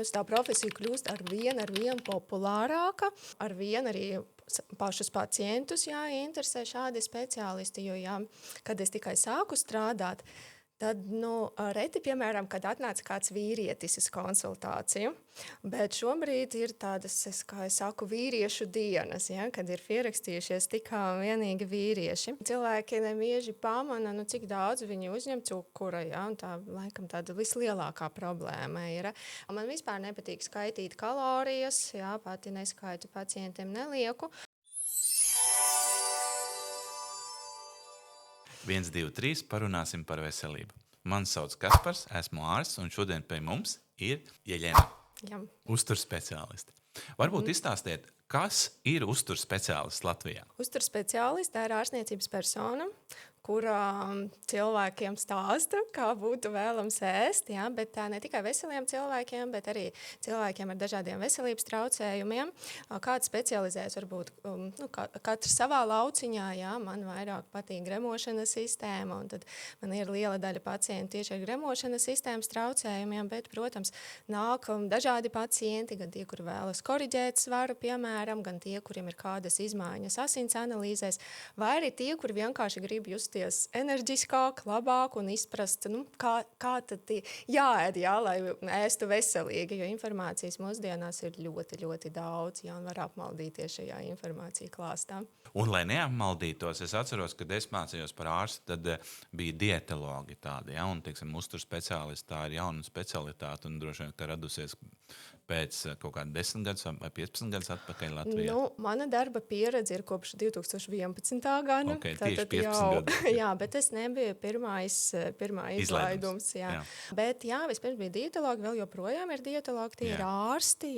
protams, tā profesija kļūst ar vien populārāka, ar vien arī pašus pacientus interesē šādi speciālisti, jo kad es tikai sāku strādāt, tad reti, piemēram, kad atnāca kāds vīrietis uz konsultāciju, bet šobrīd ir tādas, kā es saku, vīriešu dienas, kad ir pierakstījušies tikai vienīgi vīrieši. Cilvēki nemieži pamana, cik daudz viņi uzņem cukura, un tā laikam tāda vislielākā problēma ir. Man vispār nepatīk skaitīt kalorijas, pati neskaitu pacientiem nelieku. 1, 2, 3, parunāsim par veselību. Mani sauc Kaspars, esmu ārsts, un šodien pie mums ir Jeļena, uzturs speciāliste. Varbūt izstāstiet, kas ir uzturs speciālists Latvijā? Uzturs speciālists tā ir ārstniecības persona, kurā cilvēkiem stāsta, kā būtu vēlams ēst, bet tā ne tikai veseliem cilvēkiem, bet arī cilvēkiem ar dažādiem veselības traucējumiem. Kāds specializējas varbūt katrs savā lauciņā, man vairāk patīk gremošanas sistēma, un tad man ir liela daļa pacientu tieši ar gremošanas sistēmas traucējumiem, bet, protams, nāk dažādi pacienti, gan tie, kuri vēlas koriģēt svaru, piemēram, gan tie, kuriem ir kādas izmaiņas asins analīzēs, vai arī tie, kuri vienkārši grib justies enerģiskāk, labāk un izprast, kā tad jāēd, lai ēstu veselīgi, jo informācijas mūsdienās ir ļoti, ļoti daudz, un var apmaldīties šajā informācija klāstā. Un, lai neapmaldītos, es atceros, kad es mācījos par ārstu, tad bija dietologi tādi, un, teiksim, uzturs speciālisti, tā ir jauna specialitāte, un droši vien, ka radusies pēc kaut kāda 10 gadus vai 15 gadus atpakaļ Latvijā. Mana darba pieredze ir kopš 2011. gada. Okay, tieši 15 gadu. Jā, bet tas nebija pirmā izlaidums. Jā. Bet vispirms bija dietologi, vēl joprojām ir dietologi, tie ir ārsti,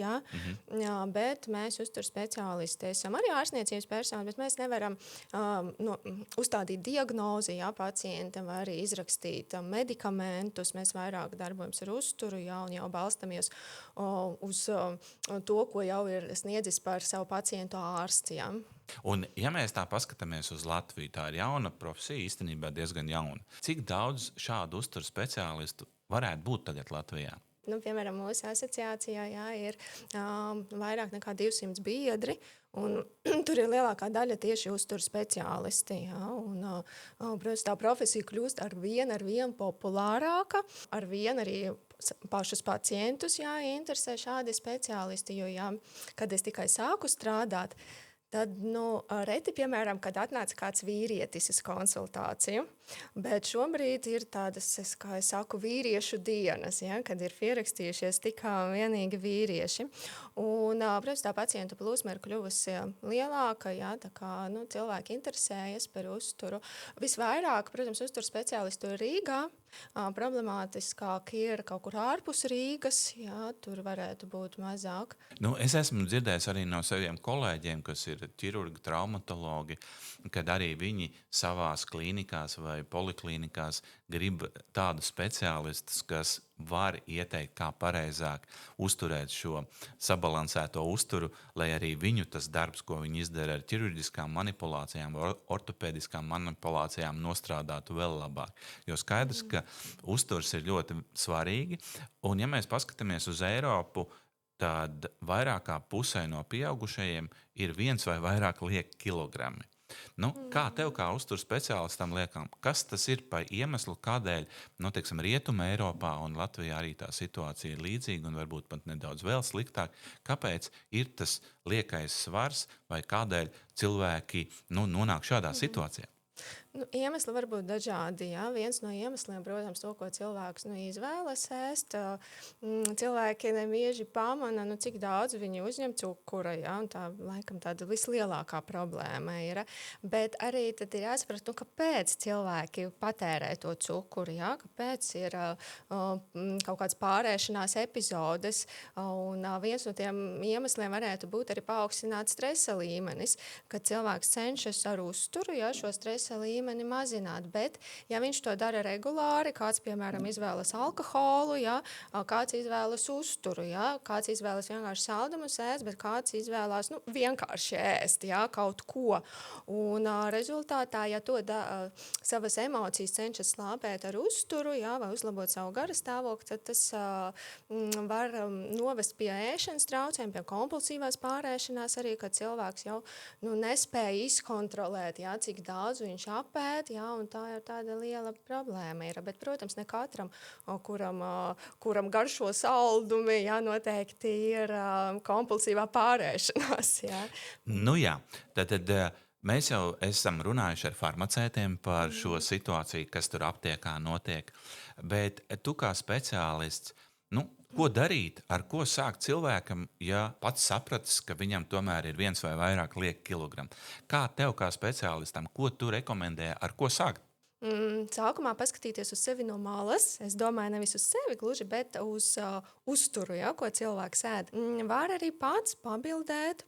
bet mēs uzturs speciālisti esam arī ārstniecības personi, bet mēs nevaram uzstādīt diagnozi pacientam vai arī izrakstīt medikamentus. Mēs vairāk darbojamies ar uzturu, un jau balstamies uz to, ko jau ir sniedzis par savu pacientu ārsts. Un, ja mēs tā paskatāmies uz Latviju, tā ir jauna profesija, īstenībā diezgan jauna. Cik daudz šādu uzturu speciālistu varētu būt tagad Latvijā? Piemēram, mūsu asociācijā ir vairāk nekā 200 biedri, un tur ir lielākā daļa tieši uzturu speciālisti. Protams, tā profesija kļūst ar vien populārāka, ar vien arī pašus pacientus interesē šādi speciālisti, jo kad es tikai sāku strādāt, tad reti, piemēram, kad atnāca kāds vīrietis uz konsultāciju, bet šobrīd ir tādas, kā es saku, vīriešu dienas, kad ir pierakstījušies tikai vienīgi vīrieši. Un, protams, tā pacientu plūsma ir kļuvusi lielāka, tā kā cilvēki interesējas par uzturu. Visvairāk, protams, uzturu speciālistu ir Rīgā. Problemātiskāk ir kaut kur ārpus Rīgas, tur varētu būt mazāk. Es esmu dzirdējis arī no saviem kolēģiem, kas ir ķirurgi, traumatologi, kad arī viņi savās klīnikās vai poliklīnikās grib tādu speciālistus, kas var ieteikt, kā pareizāk uzturēt šo sabalansēto uzturu, lai arī viņu tas darbs, ko viņi izdara ar ķirurģiskām manipulācijām, ortopēdiskām manipulācijām, nostrādātu vēl labāk. Jo skaidrs, ka uzturs ir ļoti svarīgi, un ja mēs paskatāmies uz Eiropu, tad vairāk kā pusē no pieaugušajiem ir 1 vai vairāk lieki kilogrami. Kā tev kā uzturu speciālistam liekam, kas tas ir par iemeslu, kādēļ, teiksim, Rietuma Eiropā un Latvijā arī tā situācija ir līdzīga un varbūt pat nedaudz vēl sliktāk? Kāpēc ir tas liekais svars vai kādēļ cilvēki nonāk šādā situācijā? Iemesli var būt dažādi. Viens no iemesliem, protams, to, ko cilvēks izvēlas ēst. Cilvēki nemieži pamana, cik daudz viņi uzņem cukura, un tā laikam tāda vislielākā problēma ir. Bet arī tad ir jāsaprast, kāpēc cilvēki patērē to cukuru, kāpēc ir kaut kāds pārēšanās epizodes. Un viens no tiem iemesliem varētu būt arī paaugstināts stresa līmenis, kad cilvēks cenšas ar uzturu, šo stresa līmeni līmeni mazināt. Bet, ja viņš to dara regulāri, kāds, piemēram, izvēlas alkoholu, ja, kāds izvēlas uzturu, ja, kāds izvēlas vienkārši saldumus ēst, bet kāds izvēlās vienkārši ēst, ja, kaut ko. Un rezultātā, ja to savas emocijas cenšas slāpēt ar uzturu, ja, vai uzlabot savu garas stāvokli, tad tas var novest pie ēšanas traucējumiem, pie kompulsīvās pārēšanās arī, kad cilvēks jau nespēja izkontrolēt, ja, cik daudz viņš apēd, ja, un tā ir tāda liela problēma. Bet, protams, ne katram, kuram garšo saldumi, ja, noteikti ir kompulsīvā pārēšanās. Ja. Nu jā, tad mēs jau esam runājuši ar farmaceitiem par šo situāciju, kas tur aptiekā notiek, bet tu kā speciālists, ko darīt, ar ko sākt cilvēkam, ja pats sapratis, ka viņam tomēr ir viens vai vairāk lieki kilogramu? Kā tev kā speciālistam, ko tu rekomendē, ar ko sākt? Sākumā paskatīties uz sevi no malas. Es domāju, nevis uz sevi gluži, bet uz uzturu, ja, ko cilvēks ēd. Var arī pats pabildēt,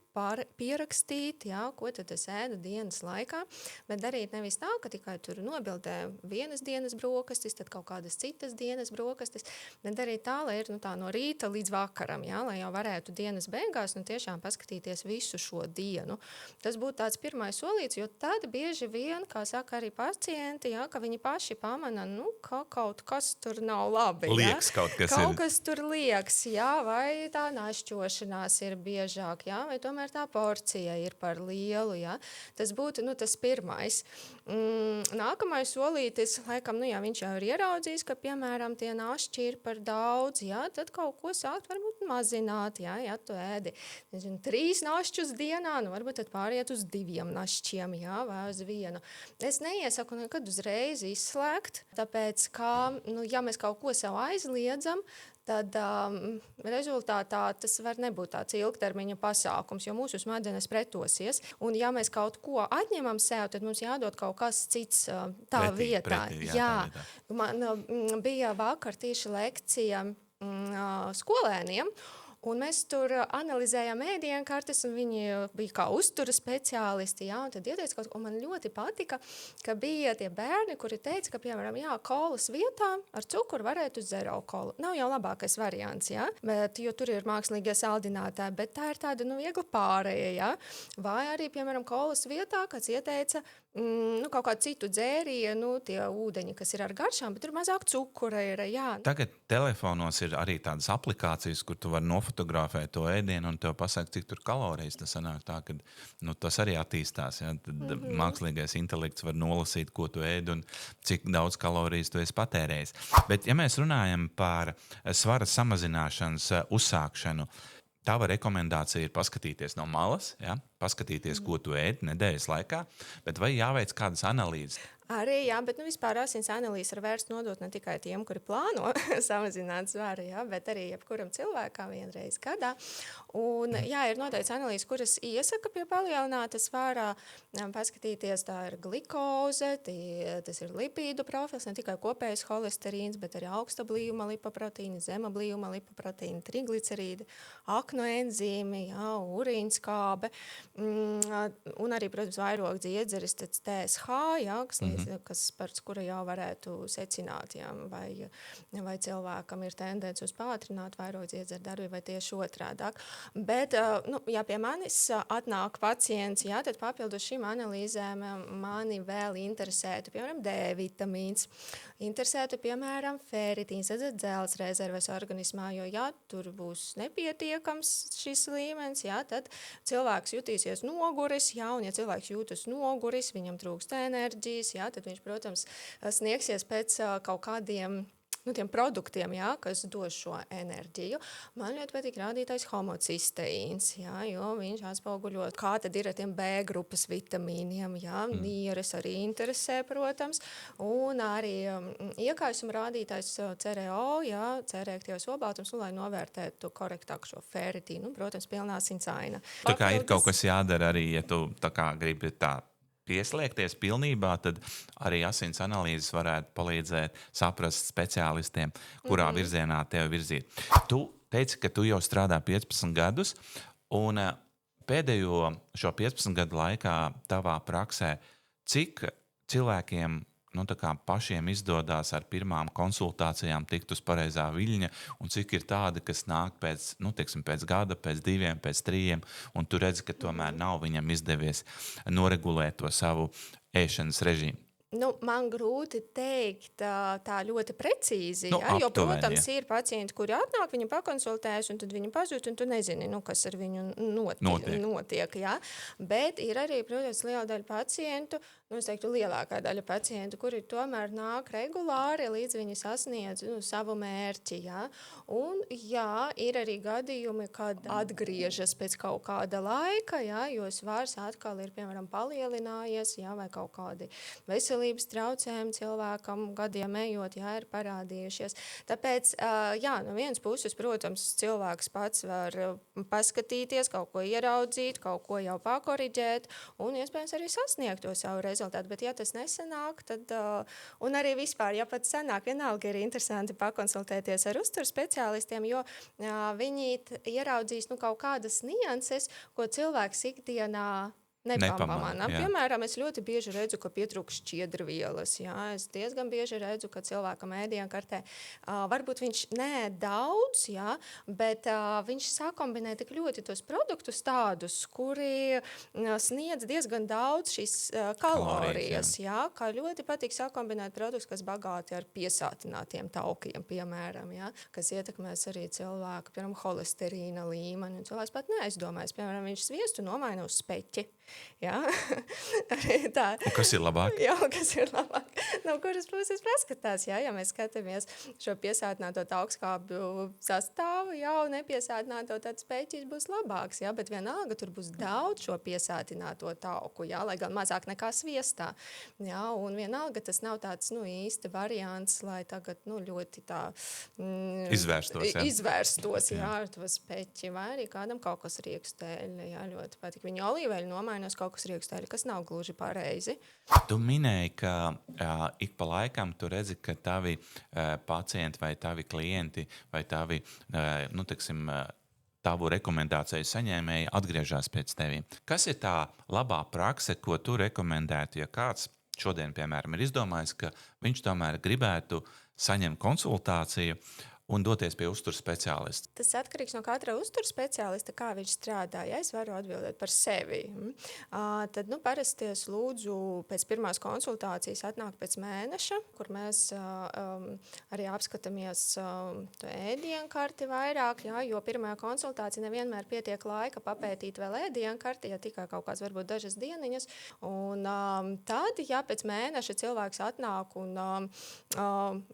pierakstīt, ja, ko tad es ēdu dienas laikā, bet darīt nevis tā, ka tikai tur nobildē vienas dienas brokastis, tad kaut kādas citas dienas brokastis, bet darīt tā, lai ir tā no rīta līdz vakaram, ja, lai jau varētu dienas beigās tiešām paskatīties visu šo dienu. Tas būtu tāds pirmais solīts, jo tad bieži vien, kā saka arī pacienti, ja, ka viņi paši pamana, ka kaut kas tur nav labi. Lieks ja? kaut kas kaut ir. Kas tur lieks, ja? Vai tā našķošanās ir biežāk, ja? Vai tomēr tā porcija ir par lielu. Ja? Tas būtu tas pirmais. Nākamais solītis, laikam, ja viņš jau ir ieraudzījis, ka, piemēram, tie našķi ir par daudz, ja? Tad kaut ko sākt varbūt mazināt, ja tu ēdi 3 našķus dienā, varbūt tad pāriet uz 2 našķiem, ja? Vai uz 1. Es neiesaku nekad uzreiz izslēgt, tāpēc, ka, ja mēs kaut ko sev aizliedzam, tad rezultātā tas var nebūt tāds ilgtermiņa pasākums, jo mūsu smadzenes pretosies. Un ja mēs kaut ko atņemam sev, tad mums jādod kaut kas cits tā vietā. Jā. Man bija vakar tieši lekcija skolēniem, un mēs tur analizējām ēdienkartes, un viņi bija kā uztura speciālisti, ja, un tad ieteica kaut ko, man ļoti patika, ka bija tie bērni, kuri teica, ka, piemēram, kolas vietā ar cukuru varētu zero kolu. Nav jau labākais variants, ja, jo tur ir mākslīgie saldinātāji, bet tā ir tāda, viegla pārēja, ja, vai arī, piemēram, kolas vietā, kāds ieteica, kaut kādu citu dzērienu, tie ūdeņi, kas ir ar garšām, bet tur mazāk cukura ir, jā. Tagad telefonos ir arī tādas aplikācijas, kur tu vari nofotografēt to ēdienu un tev pasaka, cik tur kalorijas tas sanāk tā, ka tas arī attīstās. Ja? Tad mākslīgais intelekts var nolasīt, ko tu ēd un cik daudz kalorijas tu esi patērējis. Bet, ja mēs runājam par svara samazināšanas uzsākšanu, tava rekomendācija ir paskatīties no malas, ja? Paskatīties, ko tu ēd nedēļas laikā, bet vai jāveic kādas analīzes? Arī, jā, bet vispār asins analīzes ir vērsts nodot ne tikai tiem, kuri plāno samazināt svaru, jā, bet arī jebkuram cilvēkam vienreiz gadā. Un, jā, ir noteikti analīzes, kuras iesaka pie palielināta svara, paskatīties, tā ir glikoze, tas ir lipīdu profils, ne tikai kopējais holesterīns, bet arī augsta blījuma lipoproteīni, zema blījuma lipoproteīni, triglicerīdi, aknoenzīmi, jā, urīnskābe, un arī, protams, vairogs iedzeris, TSH, jā, kas par kura jau varētu secināt, jā, vai cilvēkam ir tendence uz pātrināt vairogs iedzeru darbību vai tieši otrādāk. Bet, ja pie manis atnāk pacients, jā, tad papildus šīm analīzēm mani vēl interesētu, piemēram, D vitamīns, interesētu, piemēram, feritīns, dzels rezerves organismā, jo, ja tur būs nepietiekams šis līmenis, jā, tad cilvēks jutīsies noguris, jā, un ja cilvēks jūtas noguris, viņam trūkst enerģijas, jā, tad viņš, protams, sniegsies pēc kaut kādiem tiem produktiem, jā, kas dos šo enerģiju. Man ļoti patīk rādītais homocisteīns, jā, jo viņš atspoguļo, kā tad ir ar tiem B grupas vitamīniem, jā, nieres arī interesē, protams, un arī iekaisuma rādītais CRO, jā, C-reaktīvais olbaltums, lai novērtētu korektāk šo feritīnu, protams, pilnā asinsāina. Tā kā ir kaut kas jādara arī, ja tu tā kā gribi tā pieslēgties pilnībā, tad arī asins analīzes varētu palīdzēt saprast speciālistiem, kurā virzienā tev virzīt. Tu teici, ka tu jau strādā 15 gadus, un pēdējo šo 15 gadu laikā tavā praksē, cik cilvēkiem tā kā pašiem izdodas ar pirmām konsultācijām tikt uz pareizā viļņa, un cik ir tādi, kas nāk pēc gada, pēc 2, pēc 3, un tu redzi, ka tomēr nav viņam izdevies noregulēt to savu ēšanas režīmu. Man grūti teikt tā ļoti precīzi, jo, Aptuveni, protams, ir pacienti, kuri atnāk, viņi pakonsultējas, un tad viņi pazūd, un tu nezini, kas ar viņu notiek. Ja? Bet ir arī, protams, liela daļa pacientu, es teiktu, lielākā daļa pacientu, kuri tomēr nāk regulāri, līdz viņi sasniedz savu mērķi. Ja? Un, jā, ir arī gadījumi, kad atgriežas pēc kaut kāda laika, ja? Jo svars atkal ir, piemēram, palielinājies, ja? Vai kaut kādi veselības traucējumi cilvēkam gadiem ejot, jā, ir parādījušies. Tāpēc, no vienas puses, protams, cilvēks pats var paskatīties, kaut ko ieraudzīt, kaut ko jau pakoriģēt un iespējams arī sasniegt to savu rezultātu. Bet, ja tas nesanāk, tad, un arī vispār, ja pat sanāk, vienalga ir interesanti pakonsultēties ar uzturu speciālistiem, jo viņi ieraudzīs kaut kādas nianses, ko cilvēks ikdienā nepamana. Piemēram, es ļoti bieži redzu, ka pietrūkst šķiedrvielas. Jā. Es diezgan bieži redzu, ka cilvēkam ēdienkartē varbūt viņš neēd daudz, jā, bet viņš sakombinē tik ļoti tos produktus tādus, kuri sniedz diezgan daudz šīs kalorijas. Jā, kā ļoti patīk sakombinēt produktus, kas bagāti ar piesātinātiem taukiem, piemēram, jā, kas ietekmēs arī cilvēku, piemēram, holesterīna līmeni. Cilvēks pat neaizdomājas, piemēram, viņš sviestu nomaina uz speķi. Jā, arī tā. Un kas ir labāk? Jā, kas ir labāk? No kuras puses paskatās, jā, ja mēs skatāmies šo piesātināto augstskābju sastāvu, jā, un nepiesātināto, tad speķis būs labāks, jā, bet vienalga tur būs daudz šo piesātināto tauku, jā, lai gan mazāk nekā sviestā, jā, un vienalga tas nav tāds, īsti variants, lai tagad, ļoti tā izvērstos, jā, ar to speķi, vai arī kādam kaut kas riekstēļ, jā, ļoti patīk. Viņa olīveļu nomainos kaut kas riekstēļi, kas nav gluži pareizi. Tu minēji, ka ik pa laikam tu redzi, ka tavi pacienti vai tavi klienti vai tavi, tavu rekomendāciju saņēmēji atgriežas pēc tevi. Kas ir tā labā prakse, ko tu rekomendētu, ja kāds šodien, piemēram, ir izdomājis, ka viņš tomēr gribētu saņemt konsultāciju un doties pie uzturu speciālista? Tas atkarīgs no katra uzturu speciālista, kā viņš strādā. Ja es varu atbildēt par sevi. Tad parasti es lūdzu pēc pirmās konsultācijas atnākt pēc mēneša, kur mēs arī apskatāmies ēdienkarti vairāk, ja, jo pirmā konsultācija nevienmēr pietiek laika papētīt vēl ēdienkarti, ja tikai kaut kāds varbūt dažas dieniņas. Un tad, ja pēc mēneša cilvēks atnāk un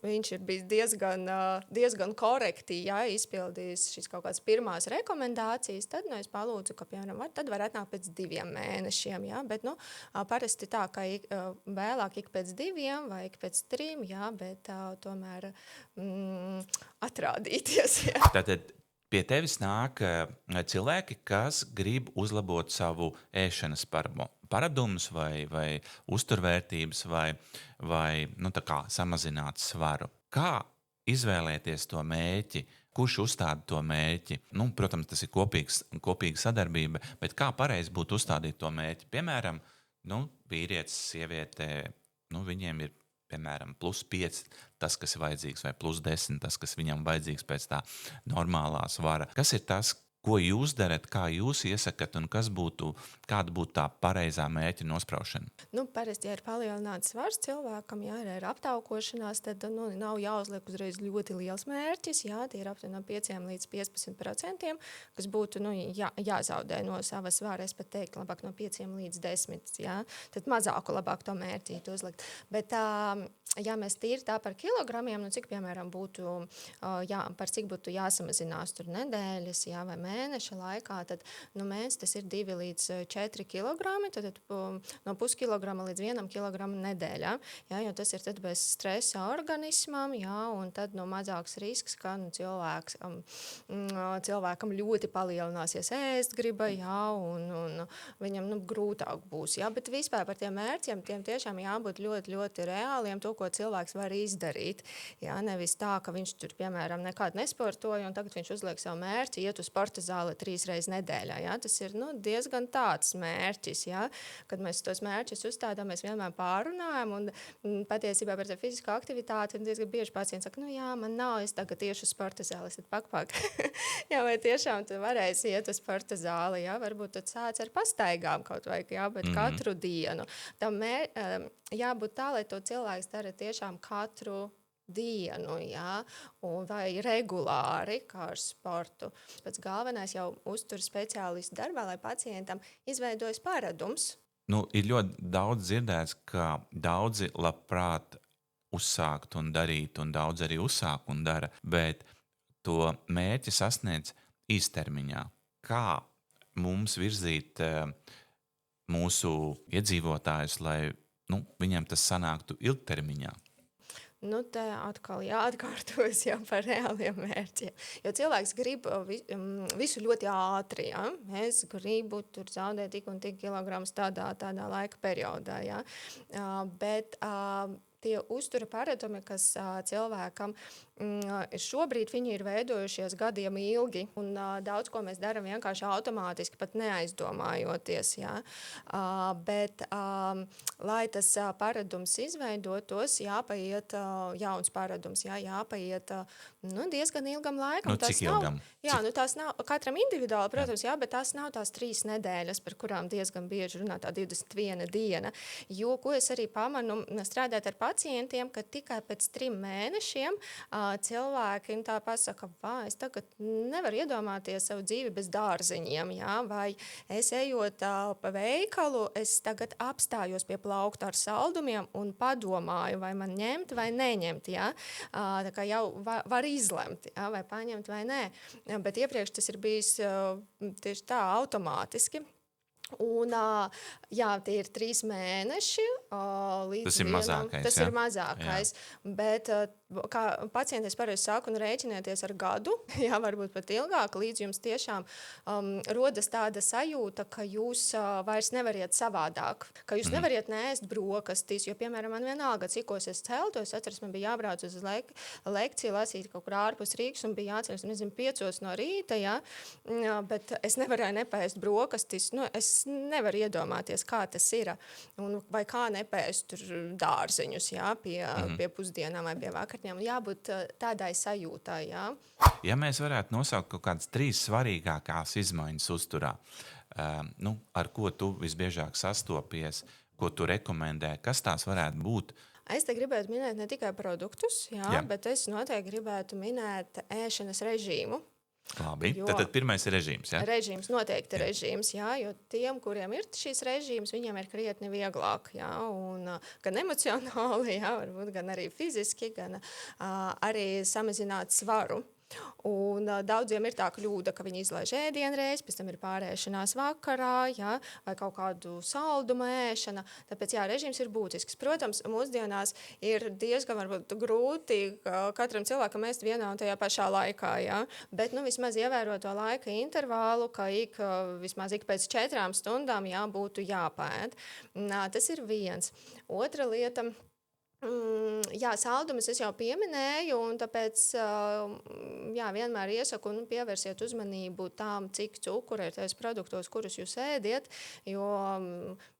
viņš ir bijis diezgan korekti, ja izpildījis šīs kaut kādas pirmās rekomendācijas, tad es palūdzu, ka, piemēram, tad var atnākt pēc 2 mēnešiem, ja, bet, parasti tā, ka vēlāk ik pēc 2 vai ik pēc 3, ja, bet tomēr atrādīties, ja. Tātad pie tevis nāk cilvēki, kas grib uzlabot savu ēšanas paradumus vai uzturvērtības vai tā kā samazināt svaru. Kā izvēlēties to mērķi, kurš uzstāda to mērķi? Protams, tas ir kopīga sadarbība, bet kā pareizi būtu uzstādīt to mērķi? Piemēram, vīrietis, sieviete, viņiem ir, piemēram, +5 tas, kas ir vajadzīgs, vai +10 tas, kas viņam vajadzīgs pēc tā normālā svara. Kas ir tas, ko jūs darat, kā jūs iesakat un kāda būtu tā pareizā mērķa nospraušana? Parasti, ja ir palielināts svars cilvēkam, ja ir aptaukošanās, tad nav jāuzliek uzreiz ļoti liels mērķis, jā, tie ir aptuveni no 5 līdz 15%, kas būtu jāzaudē no sava svara, es pat teiktu, labāk no 5 līdz 10, jā, tad mazāku labāk to mērķītu uzlikt. Bet ja mēs tīri tā par kilogramiem, cik, piemēram, par cik būtu jāsamazinās tur nedēļas, jā, vai mēneša laikā, tad mēnesis tas ir 2 līdz 4 kilogrami, tad no puskilograma līdz 1 kilogramu nedēļā, jā, jo tas ir tad bez stresa organismam, jā, un tad mazāks risks, ka cilvēkam ļoti palielināsies ēstgriba, jā, un viņam grūtāk būs, jā, bet vispār par tiem mērķiem, tiem tiešām jābūt ļoti, ļoti reāliem, to, ko ko cilvēks var izdarīt. Jā, nevis tā, ka viņš tur, piemēram, nekādu nesportoja, un tagad viņš uzliek savu mērķi, iet uz sporta zāli 3 reizes nedēļā. Jā. Tas ir diezgan tāds mērķis, jā. Kad mēs tos mērķus uzstādām, mēs vienmēr pārunājam, un patiesībā par fizisko aktivitāti diezgan bieži pacients saka, jā, man nav, es tagad tieši uz sporta zāli, tad pak. Jā, vai tiešām tu varēsi iet uz sporta zāli, jā, varbūt tad sāc ar pastaigām kaut vai, jā, bet katru dienu. Tam jābūt tā, lai to cilvēks dara tiešām katru dienu, jā, vai regulāri, kā ar sportu. Pēc galvenais jau uztur speciālistu darbā, lai pacientam izveidojas paradums. Ir ļoti daudz dzirdēts, ka daudzi labprāt uzsākt un darīt, un daudz arī uzsāk un dara, bet to mērķi sasniedz īstermiņā. Kā mums virzīt mūsu iedzīvotājus, lai viņiem tas sanāktu ilgtermiņā? Te atkal jāatkārtojas jau par reāliem mērķiem. Jo cilvēks grib visu ļoti ātri. Ja? Es gribu tur zaudēt tik un tik kilogramus tādā laika periodā. Ja? Bet tie uztura paradumi, kas cilvēkam šobrīd viņi ir veidojušies gadiem ilgi, un daudz ko mēs darām vienkārši automātiski, pat neaizdomājoties. Ja? Bet, lai tas paradums izveidotos, jāpaiet jauns paradums, jāpaiet diezgan ilgam laikam. Cik ilgam? Tas nav katram individuāli, protams, bet tās nav tās 3 nedēļas, par kurām diezgan bieži runā tā 21 diena. Jo, ko es arī pamanu, strādāt ar pacientiem, ka tikai pēc 3 mēnešiem cilvēki tā pasaka, es tagad nevaru iedomāties savu dzīvi bez dārziņiem, jā? Vai es ejot pa veikalu, es tagad apstājos pie plaukta ar saldumiem un padomāju, vai man ņemt vai neņemt. Jā? Tā kā jau var izlemt, jā? Vai paņemt vai nē. Bet iepriekš tas ir bijis tieši tā automātiski. Un, tie ir 3 mēneši. Tas ir mazākais. Tas ir mazākais. Jā. Bet kā pacienti es pareizi saku un rēķinieties ar gadu, varbūt pat ilgāk, līdz jums tiešām rodas tāda sajūta, ka jūs vairs nevariet savādāk, ka jūs nevariet neēst brokastis, jo, piemēram, man vienalga, cikos es celtu, es atceros, man bija jābrauc uz lekciju, lasīt kaut kur ārpus Rīgas un bija jāceļas, 5 no rīta, bet es nevarēju nepaēst brokastis, es nevaru iedomāties, kā tas ir, un vai kā nepaēst tur dārziņus, pie pusdienām vai pie vakarņām. Jābūt tādai sajūtai, jā. Ja mēs varētu nosaukt kaut kādas 3 svarīgākās izmaiņas uzturā, ar ko tu visbiežāk sastopies, ko tu rekomendē, kas tās varētu būt? Es te gribētu minēt ne tikai produktus, bet es noteikti gribētu minēt ēšanas režīmu. Labi, tad pirmais ir režīms, jā? Režīms, noteikti režīms, jo tiem, kuriem ir šīs režīms, viņiem ir krietni vieglāk, un gan emocionāli, varbūt gan arī fiziski, gan arī samazināt svaru. Un daudziem ir tā kļūda, ka viņi izlaiž ēdienreiz, pēc tam ir pārēšanās vakarā, vai kaut kādu saldumu ēšana. Tāpēc, režīms ir būtisks. Protams, mūsdienās ir diezgan varbūt grūti katram cilvēkam ēst vienā un tajā pašā laikā, bet vismaz ievērot to laika intervālu, ka vismaz ik pēc 4 stundām būtu jāpēd. Tas ir viens. Otra lieta. Saldumus es jau pieminēju, un tāpēc vienmēr iesaku pievērsiet uzmanību tām, cik cukura ir tajos produktos, kurus jūs ēdiet, jo,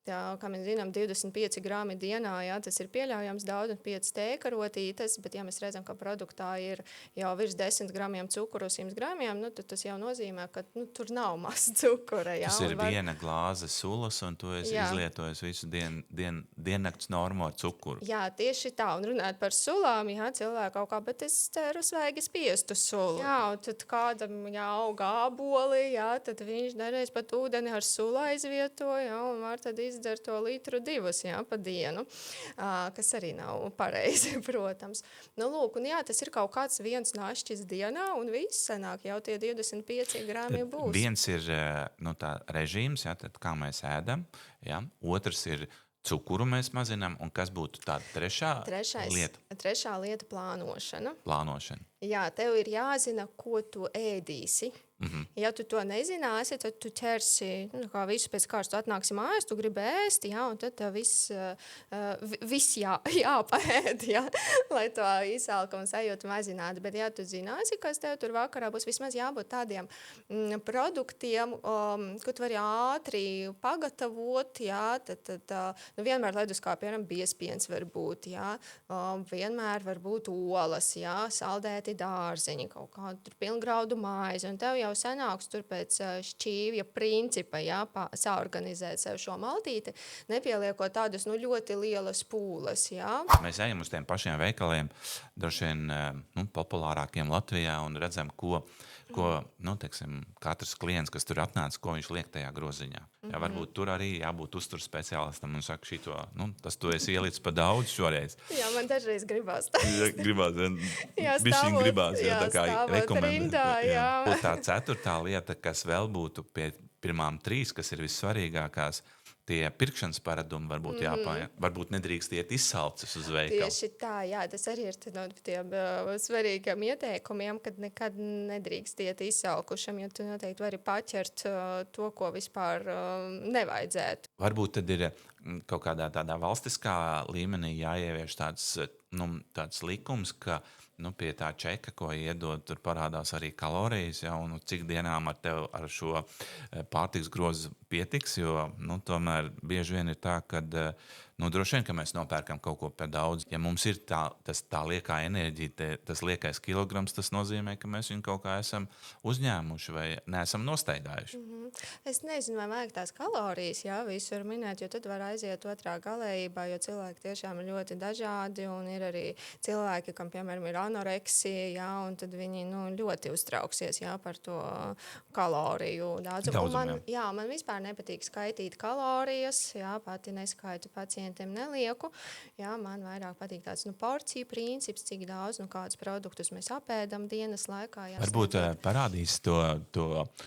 kā mēs zinām, 25 grami dienā, tas ir pieļaujams daudz, un 5 tēkarotītes, bet ja mēs redzam, ka produktā ir jau virs 10 gramiem cukuru, 100 gramiem, tad tas jau nozīmē, ka tur nav maz cukura. Tas ir viena glāze sulas, un tu esi izlietojis visu diennakts normu ar cukuru. Jā, tieši tā, un runāt par sulām, cilvēki kaut kā, bet es ceru svaigi spiestu sulu. Un tad kādam aug āboli, tad viņš dareiz pat ūdeni ar sulu aizvietoja, un var tad izdzer to 1-2 litru pa dienu, kas arī nav pareizi, protams. Lūk, un tas ir kaut kāds viens našķis dienā, un viss sanāk, jau tie 25 grami būs. Viens ir tā režīms, tad kā mēs ēdam, otrs ir cukuru mēs mazinām, un kas būtu tāda trešā lieta? Trešā lieta plānošana. Plānošana. Jā, tev ir jāzina, ko tu ēdīsi. Ja tu to nezināsi, tad tu ķersi kā visu pēc kārtas. Tu atnāksi mājās, tu gribi ēst, jā, un tad tev viss jāpaēd, jā, lai to izsalkumu sajūtu mazinātu. Bet, ja tu zināsi, kas tev tur vakarā būs, vismaz jābūt tādiem produktiem, ko tu vari ātri pagatavot, jā, tad vienmēr leduskapī, biezpiens var būt, jā, vienmēr var būt olas, jā, saldēti dārzeņi, kaut kādu tur pilngraudu maizi, un tev jau sanāks tur pēc šķīvja principa, jā, saorganizēt sev šo maltīti, nepieliekot tādas ļoti lielas pūles, jā. Mēs ejam uz tiem pašiem veikaliem, droši vien populārākiem Latvijā, un redzam, ko teiksim, katrs klients, kas tur atnāca, ko viņš liek tajā groziņā. Jā, varbūt tur arī jābūt uzturs speciālistam un saka, tas tu esi ielicis pa daudz šoreiz. Jā, man dažreiz gribās. Gribās, bišķiņ gribās, tā kā rekomendēt. Tā ceturtā lieta, kas vēl būtu pie pirmām 3, kas ir vissvarīgākās, tie pirkšanas paradumi varbūt jāpāja. Varbūt nedrīkst iet izsalcis uz veikalu. Tieši tā, jā, tas arī ir no tiem svarīgiem ieteikumiem, kad nekad nedrīkst iet izsalkušam, jo tu noteikti vari paķert to, ko vispār nevajadzētu. Varbūt tad ir kaut kādā tādā valstiskā līmenī jāievieš tāds likums, ka pie tā čeka, ko iedod, tur parādās arī kalorijas, ja, un cik dienām ar šo pārtiks grozu pietiks, jo tomēr bieži vien ir tā, ka droši vien, ka mēs nopērkam kaut ko par daudz. Ja mums ir tā liekā enerģija, tas liekais kilograms, tas nozīmē, ka mēs viņu kaut kā esam uzņēmuši vai neesam nostaigājuši. Es nezinu, vai vajag tās kalorijas, jā, visur minēt, jo tad var aiziet otrā galējībā, jo cilvēki tiešām ir ļoti dažādi, un ir arī cilvēki, kam, piemēram, ir anoreksija, jā, un tad viņi ļoti uztrauksies, jā, par to kaloriju daudzumu. Man vispār nepatīk skaitīt kalorijas, jā, pati neskaitu pacientiem nelieku, jā, man vairāk patīk tāds porciju princips, cik daudz, kādus produktus mēs apēdam dienas laikā. Jā, varbūt parādīs to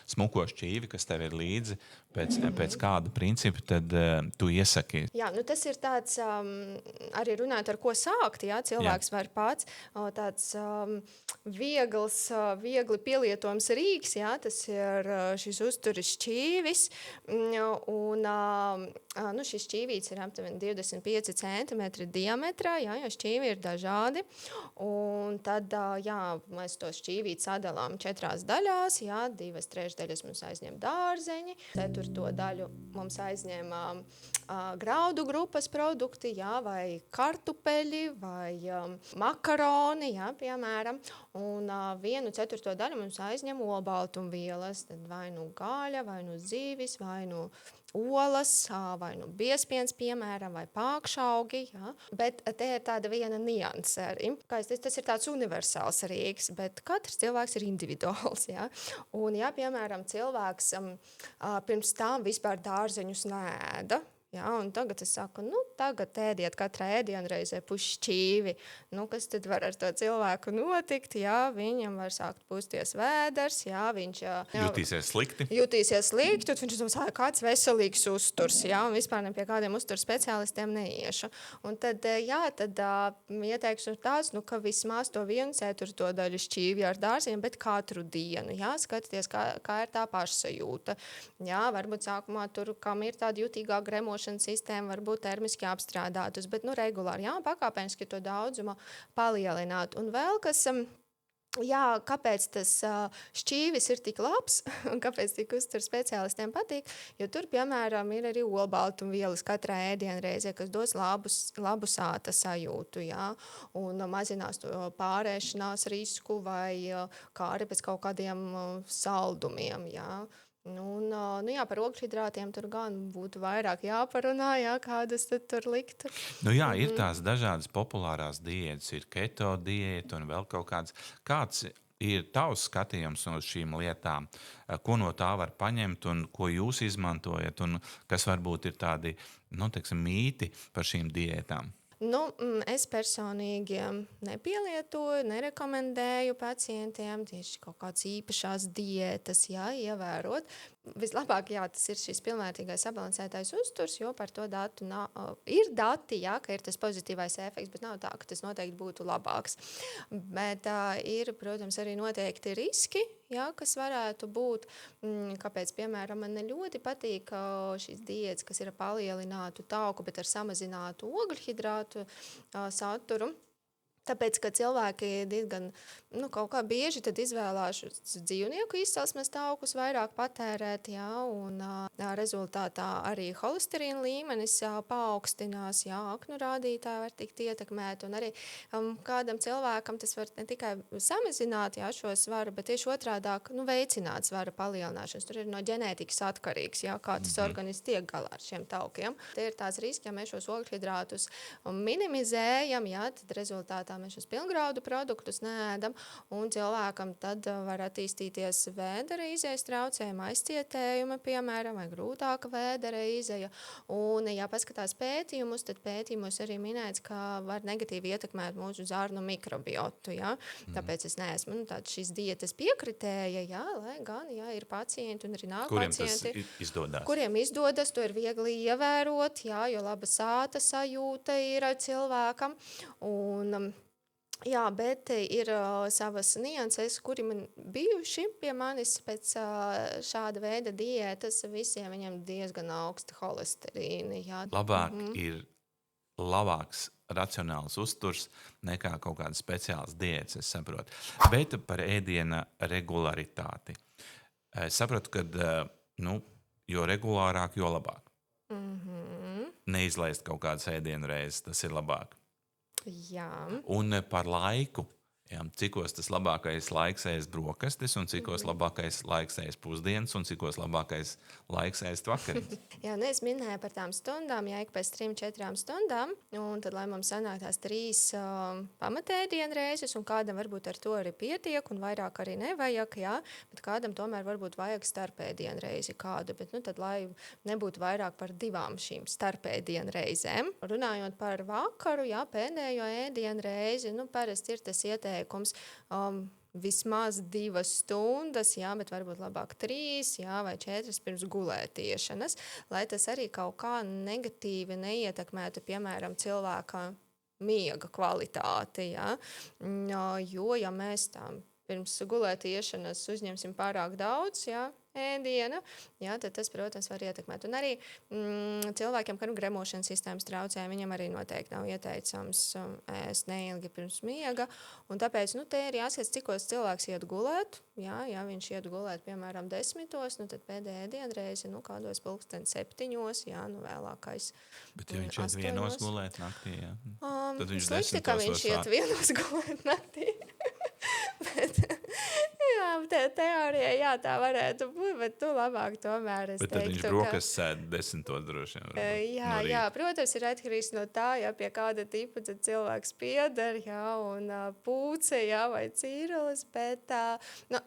smuko šķīvi, kas tev ir līdzi, pēc kāda principa tad tu iesaki? Jā, tas ir tāds, arī runāt ar ko sākt, jā, cilvēks var pats, tāds viegli pielietojams rīks, jā, tas ir šis uzturis šķīvis, un šis šķīvīts ir aptuveni 25 centimetri diametrā, jā, jo šķīvi ir dažādi, un tad, jā, mēs to šķīvīt sadalām 4 daļās, jā, 2/3 mums aizņem dārzeņi, 4. daļu mums aizņem graudu grupas produkti, jā, vai kartupeļi, vai makaroni, jā, piemēram, un 1/4 daļu mums aizņem olbaltumvielas, tad vai gaļa, vai zīvis, vai olas, vai biezpiens, piemēram, vai pākšaugi, jā. Bet te ir tāda viena nianse arī. Tas ir tāds universāls rīks, bet katrs cilvēks ir individuāls, jā. Un, ja, piemēram, cilvēks pirms tam vispār dārzeņus neēda, jā, un tagad es saku, tagad ēdiet katrā ēdienreizē pušķīvi. Kas tad var ar to cilvēku notikt? Jā, viņam var sākt pūsties vēders, jā, viņš jutīsies slikti, tad viņš domās, kāds veselīgs uzturs, jā, un vispār ne pie kādiem uzturs speciālistiem neiešu. Un tad, jā, ieteikšu tāds, ka vismaz to 1/4 daļu šķīvi ar dārziem, bet katru dienu, jā, skatieties, kā ir tā pašsajūta. Jā, varbūt sākumā tur, kam ir tāda jutīgā gremošanas sistēma, varbūt termiski apstrādātus, bet regulāri, jā, pakāpeniski to daudzumu palielināt. Un vēl kas, jā, kāpēc tas šķīvis ir tik labs un kāpēc tik uzturs speciālistiem patīk, jo tur, piemēram, ir arī olbaltumvielas katrā ēdienreizē, kas dos labu sāta sajūtu, jā, un mazinās to pārēšanās risku vai kā arī pēc kaut kādiem saldumiem, jā. Jā, par ogļhidrātiem tur gan būtu vairāk jāparunā, jā, kādas tad tur likt. Jā, ir tās dažādas populārās diētas, ir keto diēta un vēl kaut kāds. Kāds ir tavs skatījums uz šīm lietām? Ko no tā var paņemt un ko jūs izmantojat un kas varbūt ir tādi, teiksim, mīti par šīm diētām? Es personīgi nepielietoju, nerekomendēju pacientiem tieši kaut kādas īpašās diētas, jā, ievērot. Vislabāk, jā, tas ir šis pilnvērtīgais sabalansētais uzturs, jo par to datu ir dati, jā, ka ir tas pozitīvais efekts, bet nav tā, ka tas noteikti būtu labāks. Bet ir, protams, arī noteikti riski, jā, kas varētu būt, kāpēc, piemēram, man ļoti patīk šīs diētas, kas ir ar palielinātu tauku, bet ar samazinātu ogļhidrātu saturu. Tāpēc, ka cilvēki diezgan kaut kā bieži tad izvēlās dzīvnieku izcelsmes taukus vairāk patērēt, jā, un rezultātā arī holesterīna līmenis paaugstinās, jā, aknu rādītāji var tikt ietekmēt, un arī kādam cilvēkam tas var ne tikai samazināt, jā, šo svaru, bet tieši otrādāk, veicināt svara palielināšanas. Tur ir no ģenētikas atkarīgs, jā, kā tas organisms tiek galā ar šiem taukiem. Tie ir tās riski, ja mēs šos ogļhidrātus minimizējam, jā, tad rezultātā mēs šos pilngraudu produktus neēdam, un cilvēkam tad var attīstīties vēdera izejas traucējumi, aizcietējumi, piemēram, vai grūtāka vēdera izeja. Un, ja paskatās pētījumus, tad pētījumos arī minēts, ka var negatīvi ietekmēt mūsu zarnu mikrobiotu. Ja? Tāpēc es neesmu tāds šīs dietas piekritēja, ja? Lai gan ir pacienti un arī nāk pacienti, kuriem izdodas, to ir viegli ievērot, ja? Jo laba sāta sajūta ir cilvēkam. Un, jā, bet ir savas nianses, kuri man bijuši pie manis pēc šāda veida diētas, visiem viņam diezgan augsti holesterīni. Jā. Labāk ir labāks racionāls uzturs nekā kaut kādas speciālas diētas, es saprotu. Bet par ēdiena regularitāti. Es saprotu, ka jo regulārāk, jo labāk. Neizlaist kaut kādas ēdienu reizes, tas ir labāk. Jā. Un par laiku, jā, cikos tas labākais laiks ēst brokastis, un cikos labākais laiks ēst pusdienas, un cikos labākais laiks ēst vakariņas. Jā, es minēju par tām stundām, ja ik pēc 3-4 stundām, un tad, lai mums sanāk tās 3 pamatēdienu reizes, un kādam varbūt ar to arī pietiek, un vairāk arī nevajag, jā, bet kādam tomēr varbūt vajag starpēdienu reizi kādu, bet tad, lai nebūtu vairāk par 2 šīm starpēdienu reizēm. Runājot par vakaru, jā, pēdējo ēdienu reizi, parasti ir tas ieteikums vismaz 2 stundas, jā, bet varbūt labāk 3, jā, vai 4 pirms gulētiešanas, lai tas arī kaut kā negatīvi neietekmētu, piemēram, cilvēka miega kvalitāti, jā. Jo, ja mēs tam pirms gulētiešanas uzņemsim pārāk daudz, jā, ēdiena, jā, tad tas, protams, var ietekmēt. Un arī cilvēkiem, kam gremošanas sistēmas traucējumi, viņam arī noteikti nav ieteicams ēst neilgi pirms miega. Un tāpēc, te ir jāskatās, cikos cilvēks iet gulēt. Jā, ja viņš iet gulēt, piemēram, 10, tad pēdējā dienreize, kādos 7, jā, vēlākais 8. Bet ja viņš iet 1 gulēt naktī, jā, tad viņš slikti, ka viņš iet 1 gulēt naktī. Bet, jā, teorijā, jā, tā varētu būt, bet tu labāk tomēr es teiktu, ka... Bet tad viņš brokas sēd 10 droši vien. Jā, protams, ir atkarīgs no tā, ja pie kāda tipa cilvēks pieder, jā, un pūce, jā, vai cīrulis, bet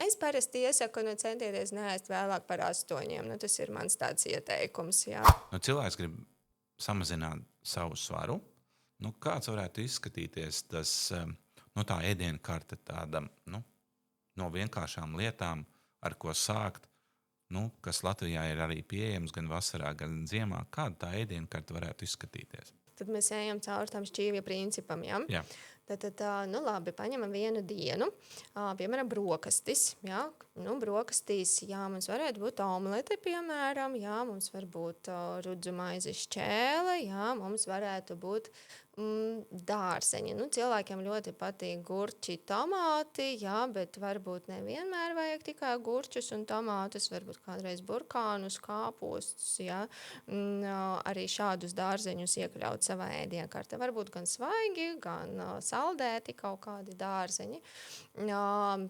es parasti iesaku, centieties neēst vēlāk par 8. Tas ir mans tāds ieteikums, jā. Cilvēks grib samazināt savu svaru. Kāds varētu izskatīties tas... tā ēdienu karte tāda, no vienkāršām lietām, ar ko sākt, kas Latvijā ir arī pieejams gan vasarā, gan ziemā. Kāda tā ēdienu karte varētu izskatīties? Tad mēs ejam cauri tam šķīvja principam, ja? Jā. Tad, labi, paņemam vienu dienu, piemēram, brokastis, jā, brokastīs, jā, mums varētu būt omlete, piemēram, jā, mums var būt rudzu maizes šķēle, jā, mums varētu būt dārzeņi. Cilvēkiem ļoti patīk gurķi, tomāti, jā, bet varbūt nevienmēr vajag tikai gurķus un tomātus, varbūt kādreiz burkānus, kāpostus, jā, arī šādus dārzeņus iekļaut savā ēdienkartē. Varbūt gan svaigi, gan saldēti kaut kādi dārzeņi.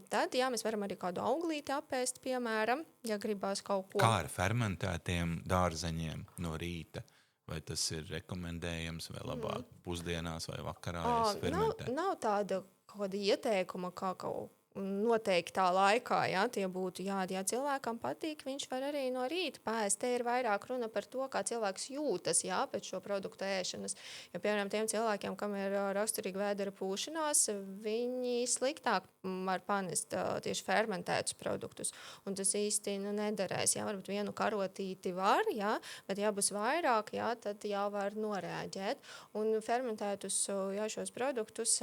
Tad, jā, mēs varam arī kādu auglīti apēst, piemēram, ja gribās kaut ko. Kā ar fermentētiem dārzeņiem no rīta? Vai tas ir rekomendējams, vai labāk pusdienās vai vakarā fermentēt? Nav tāda kāda ieteikuma, kā kaut noteiktā laikā, ja tie būtu jāēd. Ja cilvēkam patīk, viņš var arī no rīta pēst. Te ir vairāk runa par to, kā cilvēks jūtas, ja, pēc šo produktu ēšanas. Jo, piemēram, tiem cilvēkiem, kam ir raksturīga vēdera pūšanās, viņi sliktāk var panest tieši fermentētus produktus. Un tas īsti nederēs. Ja, varbūt vienu karotīti var, ja, bet ja būs vairāk, ja, tad jau var norēģēt. Un fermentētus, ja, šos produktus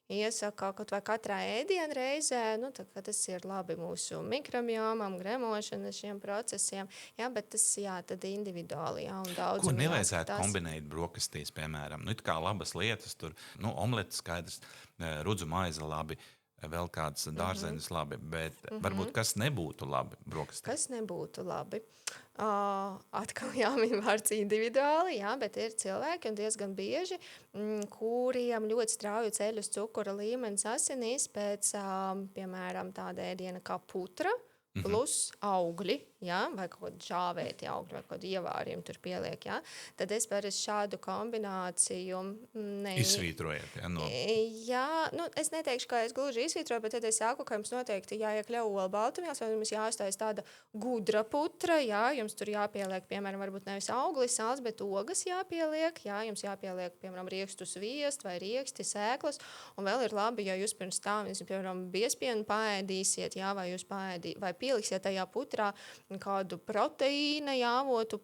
iesaka kaut vai katrā ēdienreizē, tas ir labi mūsu mikrobiomam, gremošanas šiem procesiem, jā, bet tas, jā, tad individuāli, jā, un daudz. Ko nevajadzētu kombinēt brokastīs, piemēram? It kā labas lietas, tur, omletes skaidrs, rudzu maize labi, vēl kāds dārzenis labi, bet varbūt kas nebūtu labi brokastīs? Kas nebūtu labi? Atkal jāmin vārds individuāli, jā, bet ir cilvēki un diezgan bieži, kuriem ļoti strauji ceļas cukura līmenis asinīs pēc, piemēram, tāda ēdiena kā putra plus augļi, ja, vai kaut kādi žāvēti augļi, vai kaut kādi ievārījumi tur pieliek, ja, tad es parasti šādu kombināciju izsvītrojat, ja, no... Jā, es neteikšu, ka es gluži izsvītroju, bet tad es saku, ka jums noteikti jāiekļauj olbaltumvielas, vai jums jāuztais tāda gudra putra, jā, jums tur jāpieliek, piemēram, varbūt nevis auglis, sāls, bet ogas jāpieliek, jā, jums jāpieliek, piemēram, riekstu sviest vai rieksti, sēklas, un vēl ir labi, ja jūs pirms tam, piemēram, biezpienu paēdīsiet, jā, vai jūs vai pieliksiet tajā putrā kādu proteīna, jāvotu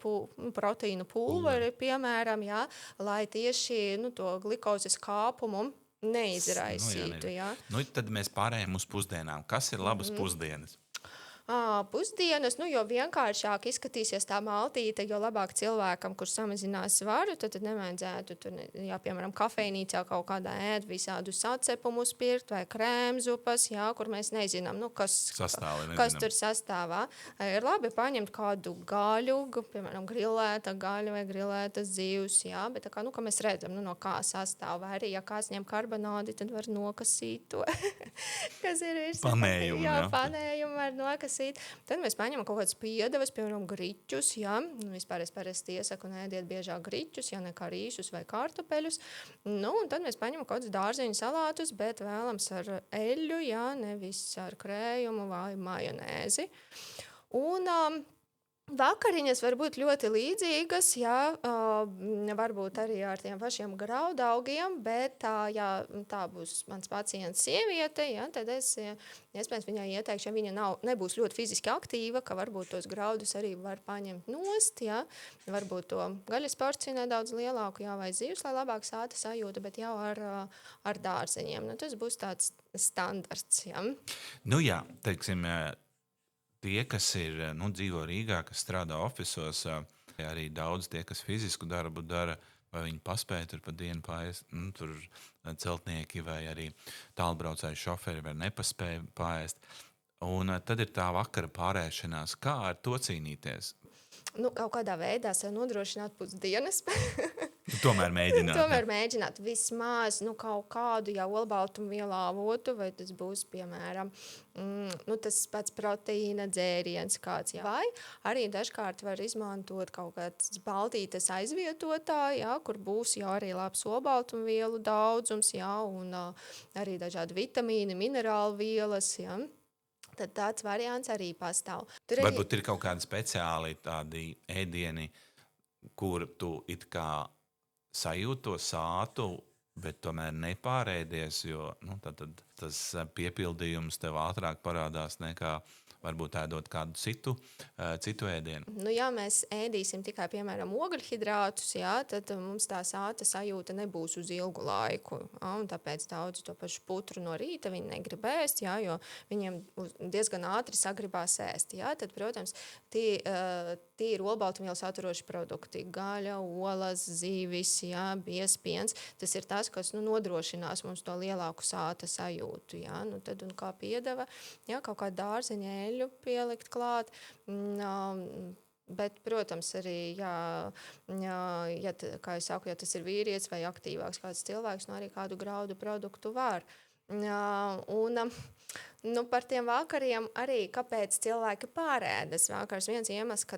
proteīnu pulveri, piemēram, jā, lai tieši to glikozes kāpumu neizraisītu. Jā. Tad mēs pārējām uz pusdienām. Kas ir labas pusdienas? Pusdienas, jo vienkāršāk izskatīsies tā maltīte, jo labāk cilvēkam, kurš samazinās svaru, tad nevajadzētu tur, jā, piemēram, kafejnīcā kaut kādā ēd visādu sacepumu spirt vai krēmzupas, jā, kur mēs nezinām, kas tur sastāvā. Ir labi paņemt kādu gaļu, piemēram, grilēta gaļa vai grilētas zivs, jā, bet tā kā, ka mēs redzam, no kā sastāv, vai arī, ja kāds ņem karbonādi, tad var nokasīt to, kas ir virs. Panējumu, jā. Panējumu var nokasīt. Tad mēs paņemam kaut kādas piedevas, piemēram, griķus, ja, vispār es parasti iesaku ēdiet biežāk griķus, ja nekā rīsus vai kartupeļus, un tad mēs paņemam kaut kādas dārzeņu salātus, bet vēlams ar eļļu, ja, nevis ar krējumu vai majonēzi. Un vakariņas var būt ļoti līdzīgas, jā, varbūt arī ar tiem pašiem graudaugiem, bet ja tā būs mans pacients sieviete, jā, tad es iespējams viņai ieteikšu, ja viņa nebūs ļoti fiziski aktīva, ka varbūt tos graudus arī var paņemt nost, jā, varbūt to gaļas porciju nedaudz lielāku, jā, vai zivs, lai labāk sāta sajūta, bet jau ar dārzeņiem. Tas būs tāds standarts, jā. Jā, teiksim, tie, kas ir, dzīvo Rīgā, kas strādā ofisos, arī daudz tie, kas fizisku darbu dara, vai viņi paspēja tur pa dienu paēst, tur celtnieki vai arī tālbraucēju šoferi var nepaspēja paēst. Un tad ir tā vakara pārēšanās. Kā ar to cīnīties? Kaut kādā veidā sev nodrošināt pusdienas. Tomēr mēģināt. Tomēr mēģināt vismaz kaut kādu jau olbaltumvielu avotu, vai tas būs, piemēram, tas pats proteīna dzēriens kāds. Jā. Vai arī dažkārt var izmantot kaut kāds baltītes aizvietotāji, jā, kur būs jau arī labs olbaltumvielu daudzums, jā, un arī dažādi vitamīni, minerālu vielas, jā. Tad tāds variants arī pastāv. Varbūt ir kaut kādi speciāli tādi ēdieni, kur tu it kā sajūti to sātu, bet tomēr nepārēdies, jo tad tas piepildījums tev ātrāk parādās nekā varbūt ēdot kādu citu ēdienu. Ja mēs ēdīsim tikai, piemēram, ogļhidrātus, jā, tad mums tā sāta sajūta nebūs uz ilgu laiku. Jā, un tāpēc daudz to pašu putru no rīta viņi negrib ēst, jā, jo viņiem diezgan ātri sagribās ēst. Jā, tad, protams, tie ir olbaltumvielu saturoši produkti. Gaļa, olas, zīvis, jā, biezpiens. Tas ir tas, kas nodrošinās mums to lielāku sāta sajūtu. Jā. Tad, un kā piedeva, jā, kaut kā dārzeņa eļļu pielikt klāt. Bet, protams, arī, kā es saku, ja tas ir vīrietis vai aktīvāks kāds cilvēks, arī kādu graudu produktu var. Un Nu, par tiem vakariem arī, kāpēc cilvēki pārēdas vakars. Viens iemesls, ka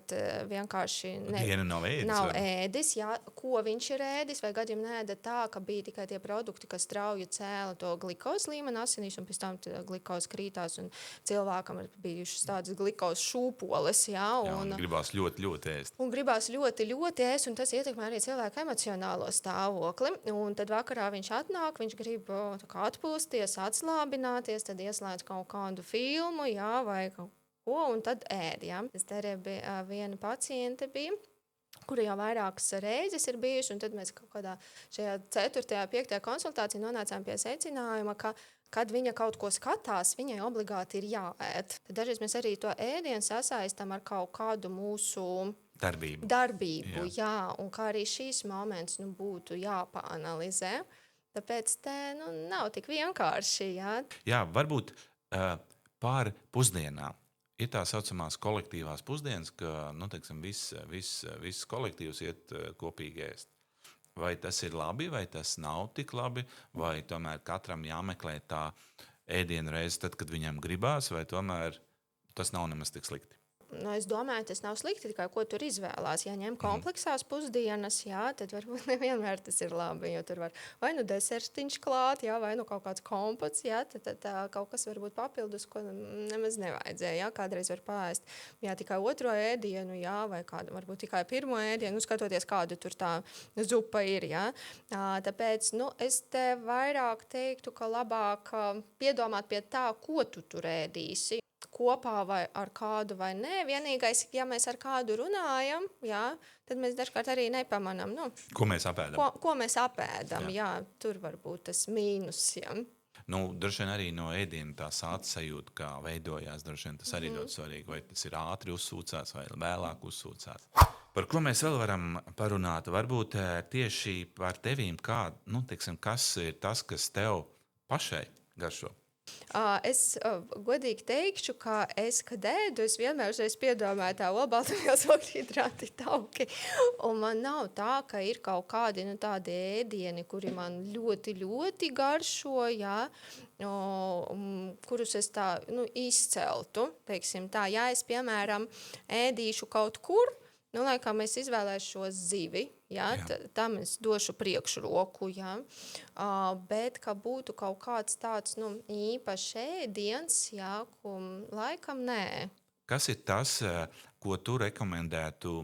vienkārši Dienu nav ēdis. nav varbūt. ēdis, jā, ko viņš ir ēdis, vai gadījumā neēda tā, ka bija tikai tie produkti, kas strauji cēla to glikozi līmeni asinīs, un pēc tam glikozi krītās, un cilvēkam ir bijušas tādas glikozi šūpoles, jā, Jā, un gribās ļoti, ļoti ēst. un gribās ļoti, ļoti ēst, un tas ietekmē arī cilvēku emocionālo stāvokli. Un tad vakarā viņš atnāk, viņš grib tā kā atpūsties, atslābināties, tad ieslēdz kaut kādu filmu, jā, vai kaut ko, un tad ēd, jā. Tas te arī bija viena paciente bija, kura jau vairākas reizes ir bijuši, un tad mēs kaut kādā šajā 4., 5. konsultācijā nonācām pie secinājuma, ka kad viņa kaut ko skatās, viņai obligāti ir jāēd. Tad dažreiz mēs arī to ēdienu sasaistam ar kaut kādu mūsu darbību, jā, un kā arī šīs moments būtu jāpaanalizē. Tāpēc te nav tik vienkārši, jā. Jā, varbūt pār pusdienām. Ir tā saucamās kolektīvās pusdienas, ka teiksim, viss kolektīvs iet kopīgi ēst. Vai tas ir labi, vai tas nav tik labi, vai tomēr katram jāmeklē tā ēdienu reize tad, kad viņam gribās, vai tomēr tas nav nemaz tik slikti. Es domāju, tas nav slikti, tikai ko tur izvēlās. Ja ņem kompleksās pusdienas, jā, tad varbūt nevienmēr tas ir labi, jo tur var vai desertiņš klāt, jā, vai kaut kāds kompots, jā, tad kaut kas varbūt papildus, ko nemaz nevajadzēja, jā, kādreiz var paēst, jā, tikai otro ēdienu, jā, vai kādu, varbūt tikai pirmo ēdienu, skatoties, kāda tur tā zupa ir, jā. Tāpēc, es te vairāk teiktu, ka labāk piedomāt pie tā, ko tu tur ēdīsi. Kopā vai ar kādu vai nē. Vienīgais, ja mēs ar kādu runājam, jā, tad mēs dažkārt arī nepamanām, Ko mēs apēdam? Ko mēs apēdam, jā, tur var būt tas mīnus, jā. Droši vien arī no ēdiena tā sāta sajūta, kā veidojās, droši vien tas arī ļoti svarīgi, vai tas ir ātri uzsūcās vai vēlāk uzsūcās. Par ko mēs vēl varam parunāt? Varbūt tieši par tevīm, teiksim, kas ir tas, kas tev pašai garšo? Es godīgi teikšu, ka kad ēdu, es vienmēr piedomāju tā olbaltumvielas ogļhidrāti tauki. Un man nav tā, ka ir kaut kādi tādi ēdieni, kuri man ļoti, ļoti garšo, jā, kurus es tā izceltu, teiksim tā. Ja es, piemēram, ēdīšu kaut kur, laikam es izvēlēšu šo zivi, jā. Tam es došu priekšroku, jā. Bet, ka būtu kaut kāds tāds īpašs ēdiens, jā, ko laikam nē. Kas ir tas, ko tu rekomendētu,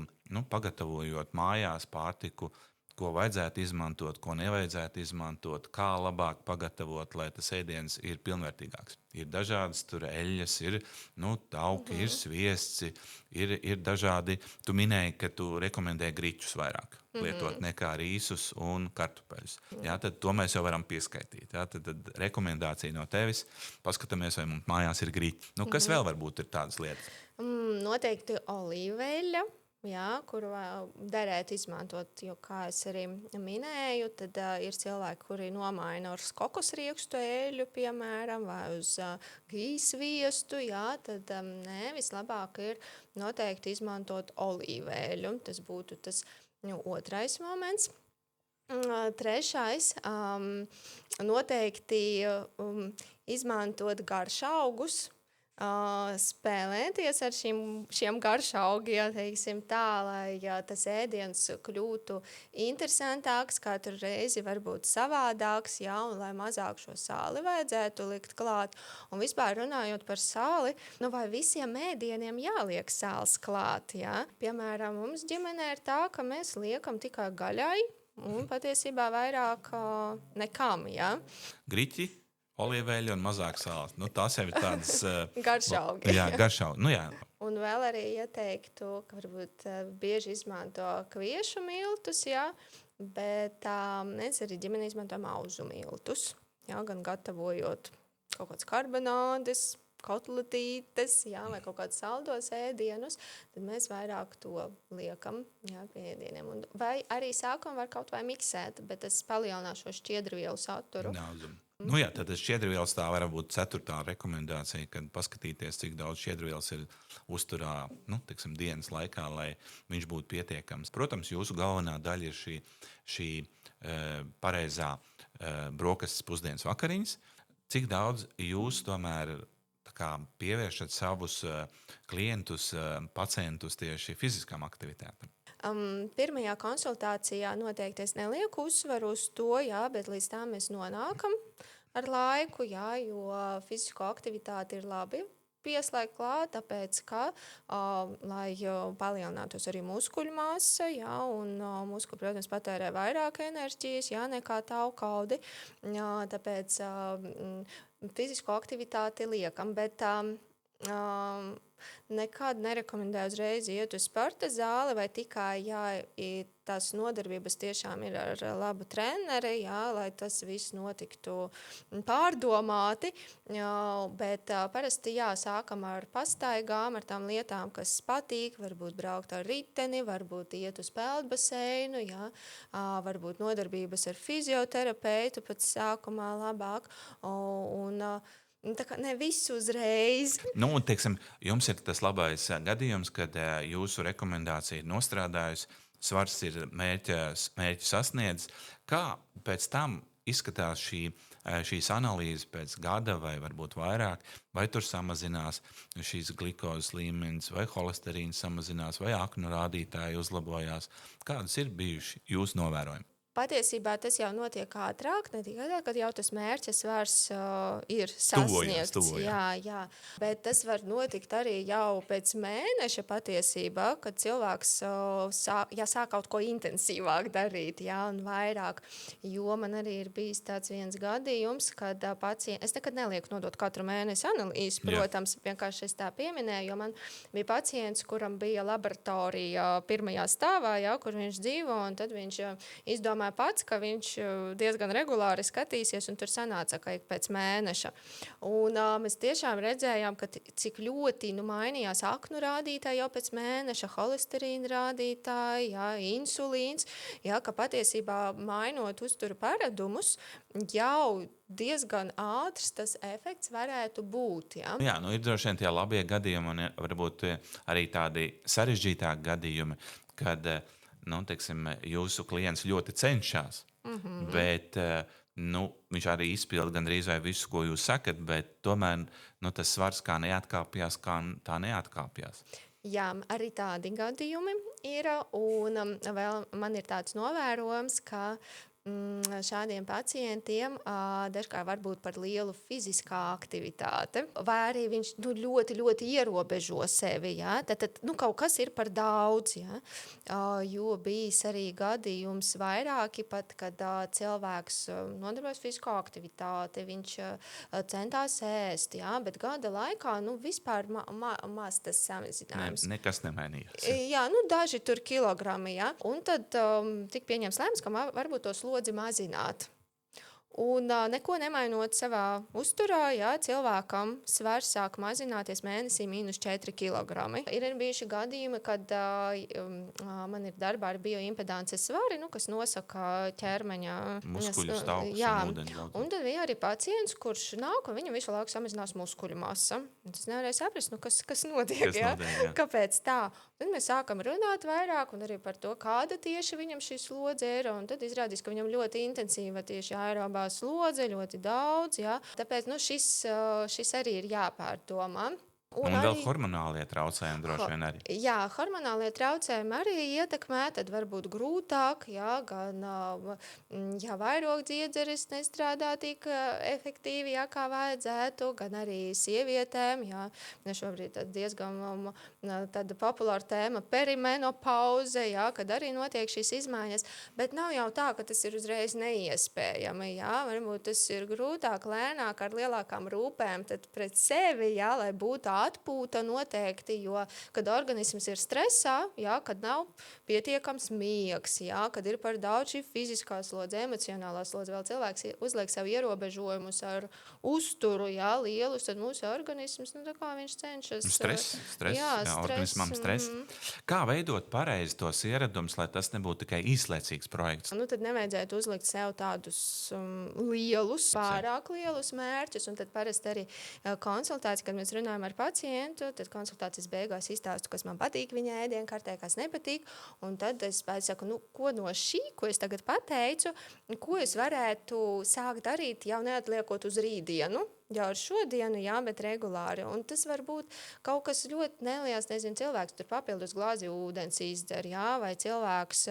pagatavojot mājās pārtiku, ko vajadzētu izmantot, ko nevajadzētu izmantot, kā labāk pagatavot, lai tas ēdiens ir pilnvērtīgāks? Ir dažādas tur eļļas, ir tauki, ir sviests, ir dažādi. Tu minēji, ka tu rekomendē griķus vairāk lietot nekā rīsus un kartupeļus. Jā, tad to mēs jau varam pieskaitīt. Jā, tad rekomendācija no tevis. Paskatāmies, vai mums mājās ir griķi. Kas vēl varbūt ir tādas lietas? Noteikti olīveļļa. Jā, kuru derētu izmantot, jo, kā es arī minēju, tad ir cilvēki, kuri nomaina uz kokosriekstu eļļu, piemēram, vai uz gīsviestu, jā, tad vislabāk ir noteikti izmantot olīveļu. Tas būtu tas otrais moments. Trešais, noteikti izmantot garšaugus, spēlēties ar šiem garšaugiem, teiksim tā, lai tas ēdiens kļūtu interesantāks, katru reizi varbūt savādāks, jā, un lai mazāk šo sāli vajadzētu likt klāt. Un vispār runājot par sāli, vai visiem ēdieniem jāliek sāls klāt, jā? Piemēram, mums ģimenē ir tā, ka mēs liekam tikai gaļai un patiesībā vairāk nekam, jā. Griķi, olīveļļa un mazāk sāls. Tās jau ir tādas garšaugi. Jā, garšaugi. Jā. Un vēl arī ieteiktu, ka varbūt bieži izmanto kviešu miltus, jā, bet mēs arī ģimenē izmantojam auzu miltus, jā, gan gatavojot kaut kāds karbonādes, kotletītes, jā, vai kaut kādus saldos ēdienus, tad mēs vairāk to liekam, jā, pie ēdieniem. Vai arī sākumā var kaut vai miksēt, bet tas palielinās šo šķiedrvielu saturu. Jā, tad šķiedrvielas tā var būt 4. rekomendācija, kad paskatīties, cik daudz šķiedrvielas ir uzturā, teiksim, dienas laikā, lai viņš būtu pietiekams. Protams, jūsu galvenā daļa ir šī pareizā brokastis pusdienas vakariņas. Cik daudz jūs tomēr tā kā pievēršat savus klientus, pacientus tieši fiziskām aktivitātēm? Pirmajā konsultācijā noteikti es nelieku uzsvaru uz to, jā, bet līdz tam mēs nonākam ar laiku, jā, jo fizisko aktivitāti ir labi pieslēgt klāt, tāpēc, ka, lai palielinātos arī muskuļu masa, jā, un muskuļi, protams, patērē vairāk enerģijas, jā, nekā taukaudi, jā, tāpēc fizisko aktivitāti liekam, bet nekad nerekomendēju uzreiz iet uz sporta zāli, vai tikai, ja tās nodarbības tiešām ir ar labu treneri, jā, lai tas viss notiktu pārdomāti, jā, bet parasti jā, sākam ar pastaigām, ar tām lietām, kas patīk, varbūt braukt ar riteni, varbūt iet uz peldbaseinu, jā, varbūt nodarbības ar fizioterapeitu pēc sākumā labāk, un tā kā ne visu uzreiz. Nu, un, teiksim, jums ir tas labais gadījums, kad jūsu rekomendācija ir nostrādājusi, svars ir mērķu sasniedzis. Kā pēc tam izskatās šīs analīzes pēc gada vai varbūt vairāk, vai tur samazinās šīs glikozes līmenis, vai holesterīns samazinās, vai aknu rādītāji uzlabojās? Kādas ir bijuši jūsu novērojumi? Patiesībā tas jau notiek ātrāk, ne tikai tā, kad jau tas mērķa svars ir sasniegts. Jā, bet tas var notikt arī jau pēc mēneša patiesībā, kad cilvēks sāk kaut ko intensīvāk darīt, jā, un vairāk. Jo man arī ir bijis tāds viens gadījums, kad pacients, es nekad nelieku nodot katru mēnesi analīzi, protams, vienkārši es tā pieminēju, jo man bija pacients, kuram bija laboratorija pirmajā stāvā, jā, kur viņš dzīvo, un tad viņš izdomāja pats, ka viņš diezgan regulāri skatīsies, un tur sanāca, ka ik pēc mēneša. Un mēs tiešām redzējām, ka cik ļoti mainījās aknu rādītāji jau pēc mēneša, holesterīna rādītāji, jā, insulīns, jā, ka patiesībā mainot uzturu paradumus, jau diezgan ātrs tas efekts varētu būt. Ja? Jā, nu ir droši vien tie labie gadījumi, un varbūt arī tādi sarežģītāki gadījumi, kad teiksim, jūsu klients ļoti cenšas, bet viņš arī izpilda gandrīz vai visu, ko jūs sakat, bet tomēr tas svars kā neatkāpjas, kā tā neatkāpjas. Jā, arī tādi gadījumi ir, un vēl man ir tāds novērojums, ka šādiem pacientiem dažkārt var būt par lielu fiziskā aktivitāte, vai arī viņš ļoti, ļoti ierobežo sevi. Ja? Tad kaut kas ir par daudz, ja? Jo bijis arī gadījums vairāki pat, kad cilvēks nodarbojas fizisko aktivitāti, viņš centās ēst, ja? Bet gada laikā vispār maz tas samazinājums. Nekas nemainījās. Jā, daži tur kilogrami, ja? Un tad tik pieņems lēmums, ka varbūt tos slodzi mazināt. Un neko nemainot savā uzturā, jā, cilvēkam svars sāk mazināties mēnesī -4 kilogrami. Ir bijuši gadījumi, kad man ir darbā ar bioimpedances svari, kas nosaka ķermeņa muskuļu stāvokli. Jā, un tad bija arī pacients, kurš nāk, un viņam visu laiku samazinās muskuļu masa. Tas nevarēja saprast, kas notiek, jā? Kāpēc tā? Tad mēs sākam runāt vairāk un arī par to, kāda tieši viņam šī slodze ir, un tad izrādīs, ka viņam ļoti intensīva tieši aerobā slodze, ļoti daudz, jā. Tāpēc šis arī ir jāpārdomā. Un vēl hormonālie traucējumi droši vien arī. Jā, hormonālie traucējumi arī ietekmē, tad varbūt grūtāk, jā, gan vairogdziedzeris nestrādā tik efektīvi, jā, kā vajadzētu, gan arī sievietēm, jā, šobrīd diezgan tāda populāra tēma perimenopauze, jā, kad arī notiek šīs izmaiņas, bet nav jau tā, ka tas ir uzreiz neiespējami, jā, varbūt tas ir grūtāk, lēnāk, ar lielākām rūpēm, tad pret sevi, jā, lai būtu atpūta noteikti, jo, kad organisms ir stresā, jā, kad nav pietiekams miegs, jā, kad ir par daudz šī fiziskā slodze, emocionālā slodze, vēl cilvēks uzliek sev ierobežojumus ar uzturu, jā, lielus, tad mūsu organisms, tā kā viņš cenšas. Stress, organismam stress. Kā veidot pareizi tos ieradumus, lai tas nebūtu tikai īslaicīgs projekts? Tad nevajadzētu uzlikt sev tādus lielus, pārāk lielus mērķus, un tad parasti arī konsultācija, kad mēs runājam ar pacientu, pacientu, tad konsultācijas beigās izstāstu, kas man patīk viņa ēdienkartē, kas nepatīk, un tad es saku, nu, ko no šī, ko es tagad pateicu, ko es varētu sākt darīt, jau neatliekot uz rītdienu, jau ar šodienu, jā, bet regulāri. Un tas var būt kaut kas ļoti neliels, nezinu, cilvēks tur papildus glāzi ūdens izdzer, jā, vai cilvēks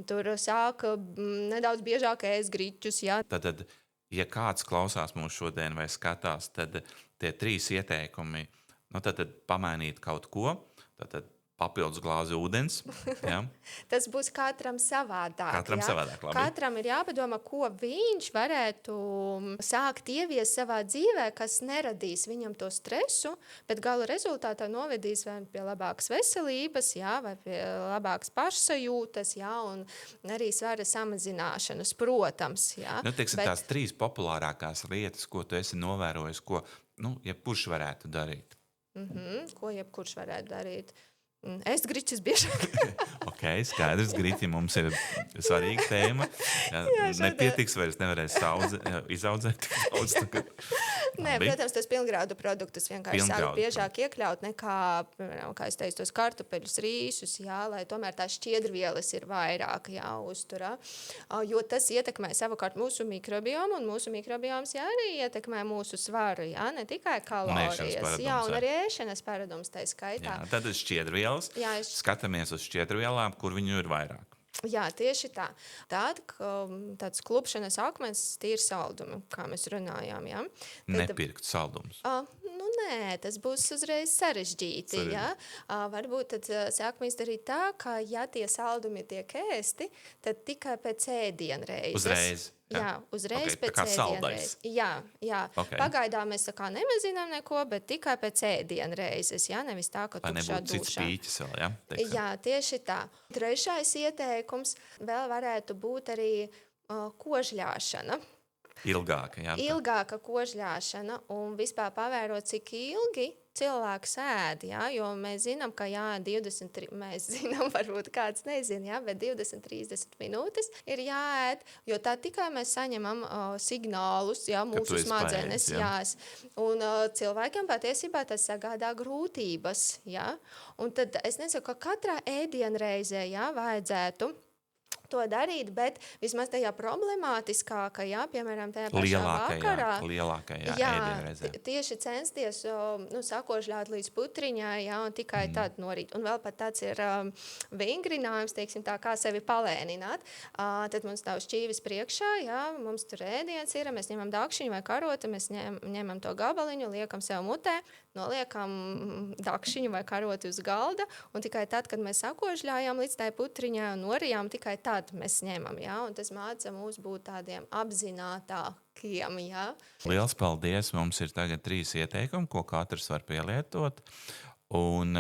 tur sāk nedaudz biežāk ēst griķus, jā. Tad, ja kāds klausās mūs šodien vai skatās, tad tie 3 ieteikumi, nu tad pamainīt kaut ko, tad papildus glāzi ūdens, jā. Tas būs katram savādāk. Katram savādāk, labi. Katram ir jāpadomā, ko viņš varētu sākt ieviest savā dzīvē, kas neradīs viņam to stresu, bet gala rezultātā novedīs vai pie labākas veselības, jā, vai pie labākas pašsajūtas, jā, un arī svara samazināšanas, protams, jā. Nu, teiksim, tās 3 populārākās lietas, ko tu esi novērojis, ko, nu, jebkurš varētu darīt. Ko jebkurš varētu darīt? Ēst griķus biežāk. Ok, skaidrs, griķi mums ir svarīga tēma. Nepietiks, vairs nevarēs izaudzēt tik daudz. Nē, protams, tos pilngrādu produktus vienkārši sāk biežāk iekļaut nekā, kā es teicu, tos kartupeļus, rīsus, jā, lai tomēr tās šķiedrvielas ir vairāk, jā, uzturā. Jo tas ietekmē savukārt mūsu mikrobiomu, un mūsu mikrobioms, jā, arī ietekmē mūsu svaru, jā, ne tikai kalorijas, jā, un arī ēšanas paradums tai skaitā. Jā, tad šķiedrvielas. Jā, Skatāmies uz šķiedrvielām, kur viņu ir vairāk. Jā, tieši tā. Tad tāds klupšanas akmens tīri saldumi, kā mēs runājām. Jā. Nepirkt saldumus. Nu, nē, tas būs uzreiz sarežģīti. Jā. Varbūt tad sākam izdarīt tā, ka ja tie saldumi tiek ēsti, tad tikai pēc ēdienreizes. Uzreiz. Jā, uzreiz Okay, pēc ēdienreizes. Jā. Okay. Pagaidām mēs nemazinām neko, bet tikai pēc ēdienreizes. Jā, nevis tā, ka tukšā nebūtu cits dušā. pīķis vēl, jā? Teiksim. Jā, tieši tā. Trešais ieteikums vēl varētu būt arī kožļāšana. Ilgāka, jā. Ilgāka kožļāšana un vispār pavērot, cik ilgi cilvēks ēd, jā, jo mēs zinām, ka jā, 23, mēs zinām, varbūt kāds nezina, jā, bet 20-30 minūtes ir jāēd, jo tā tikai mēs saņemam signālus, jā, mūsu smadzenes, jā. Un cilvēkiem patiesībā tas sagādā grūtības, jā. Un tad es nesaku, ka katrā ēdienreizē, jā, vajadzētu to darīt, bet vismaz tajā problemātiskākajā, piemēram, tajā pašā vakarā. Lielākajā ēdienreizē. Tieši censties sakožļāt līdz putriņai, jā, un tikai tad norīt. Un vēl pat tāds ir vingrinājums, teiksim tā, kā sevi palēnināt. Tad mums stāv šķīvis priekšā, jā, mums tur ēdiens ir, mēs ņemam dakšiņu vai karoti, mēs ņemam to gabaliņu, liekam sev mutē, noliekam dakšiņu vai karoti uz galda, un tikai tad, kad mēs sakožļājām līdz tai putriņai un norijām, tikai tad mēs ņemam, jā, un tas māca mūs būt tādiem apzinātākiem, jā. Liels paldies! Mums ir tagad 3 ieteikumi, ko katrs var pielietot, un,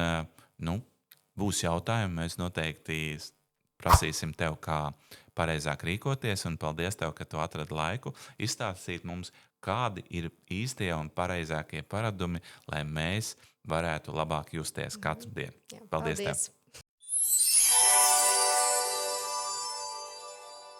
nu, būs jautājumi, mēs noteikti prasīsim tev, kā pareizāk rīkoties, un paldies tev, ka tu atradi laiku izstāstīt mums, kādi ir īstie un pareizākie paradumi, lai mēs varētu labāk justies katru dienu. Jā, Paldies tev!